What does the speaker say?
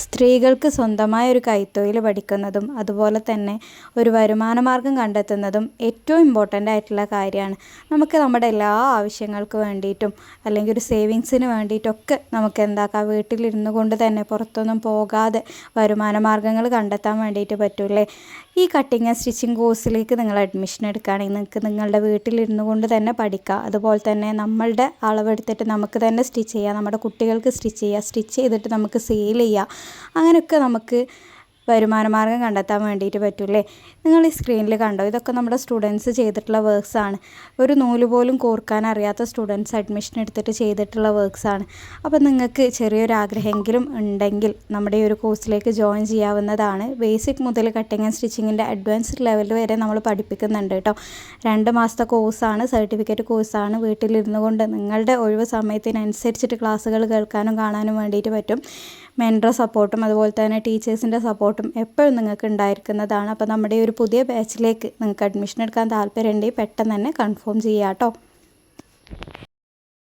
സ്ത്രീകൾക്ക് സ്വന്തമായ ഒരു കൈത്തൊഴിൽ പഠിക്കുന്നതും അതുപോലെ തന്നെ ഒരു വരുമാന മാർഗം കണ്ടെത്തുന്നതും ഏറ്റവും ഇമ്പോർട്ടൻ്റ് ആയിട്ടുള്ള കാര്യമാണ്. നമുക്ക് നമ്മുടെ എല്ലാ ആവശ്യങ്ങൾക്ക് വേണ്ടിയിട്ടും അല്ലെങ്കിൽ ഒരു സേവിങ്സിന് വേണ്ടിയിട്ടൊക്കെ നമുക്ക് എന്താക്കാം, വീട്ടിലിരുന്നു കൊണ്ട് തന്നെ പുറത്തൊന്നും പോകാതെ വരുമാന മാർഗ്ഗങ്ങൾ കണ്ടെത്താൻ വേണ്ടിയിട്ട് പറ്റൂലേ. ഈ കട്ടിങ് ആൻഡ് സ്റ്റിച്ചിങ് കോഴ്സിലേക്ക് നിങ്ങൾ അഡ്മിഷൻ എടുക്കുകയാണെങ്കിൽ നിങ്ങൾക്ക് നിങ്ങളുടെ വീട്ടിലിരുന്നു കൊണ്ട് തന്നെ പഠിക്കാം. അതുപോലെ തന്നെ നമ്മളുടെ അളവെടുത്തിട്ട് നമുക്ക് തന്നെ സ്റ്റിച്ച് ചെയ്യാം, നമ്മുടെ കുട്ടികൾക്ക് സ്റ്റിച്ച് ചെയ്യുക, സ്റ്റിച്ച് ചെയ്തിട്ട് നമുക്ക് സെയിൽ ചെയ്യാം. അങ്ങനെയൊക്കെ നമുക്ക് വരുമാന മാർഗ്ഗം കണ്ടെത്താൻ വേണ്ടിയിട്ട് പറ്റൂലേ. നിങ്ങൾ ഈ സ്ക്രീനിൽ കണ്ടോ, ഇതൊക്കെ നമ്മുടെ സ്റ്റുഡൻസ് ചെയ്തിട്ടുള്ള വർക്ക്സാണ്. ഒരു നൂല് പോലും കോർക്കാൻ അറിയാത്ത സ്റ്റുഡൻസ് അഡ്മിഷൻ എടുത്തിട്ട് ചെയ്തിട്ടുള്ള വർക്ക്സാണ്. അപ്പോൾ നിങ്ങൾക്ക് ചെറിയൊരു ആഗ്രഹമെങ്കിലും ഉണ്ടെങ്കിൽ നമ്മുടെ ഈ ഒരു കോഴ്സിലേക്ക് ജോയിൻ ചെയ്യാവുന്നതാണ്. ബേസിക് മുതൽ കട്ടിങ് ആൻഡ് സ്റ്റിച്ചിങ്ങിൻ്റെ അഡ്വാൻസ്ഡ് ലെവൽ വരെ നമ്മൾ പഠിപ്പിക്കുന്നുണ്ട് കേട്ടോ. 2 മാസത്തെ കോഴ്സാണ്, സർട്ടിഫിക്കറ്റ് കോഴ്സാണ്. വീട്ടിലിരുന്നു കൊണ്ട് നിങ്ങളുടെ ഒഴിവ് സമയത്തിനനുസരിച്ചിട്ട് ക്ലാസ്സുകൾ കേൾക്കാനും കാണാനും വേണ്ടിയിട്ട് പറ്റും. മെൻറ്റർ സപ്പോർട്ടും അതുപോലെ തന്നെ ടീച്ചേഴ്സിൻ്റെ സപ്പോർട്ടും എപ്പോഴും നിങ്ങൾക്ക് ഉണ്ടായിരിക്കുന്നതാണ്. അപ്പോൾ നമ്മുടെ ഒരു പുതിയ ബാച്ചിലേക്ക് നിങ്ങൾക്ക് അഡ്മിഷൻ എടുക്കാൻ താല്പര്യമുണ്ടെങ്കിൽ പെട്ടെന്ന് തന്നെ കൺഫേം ചെയ്യാം കേട്ടോ.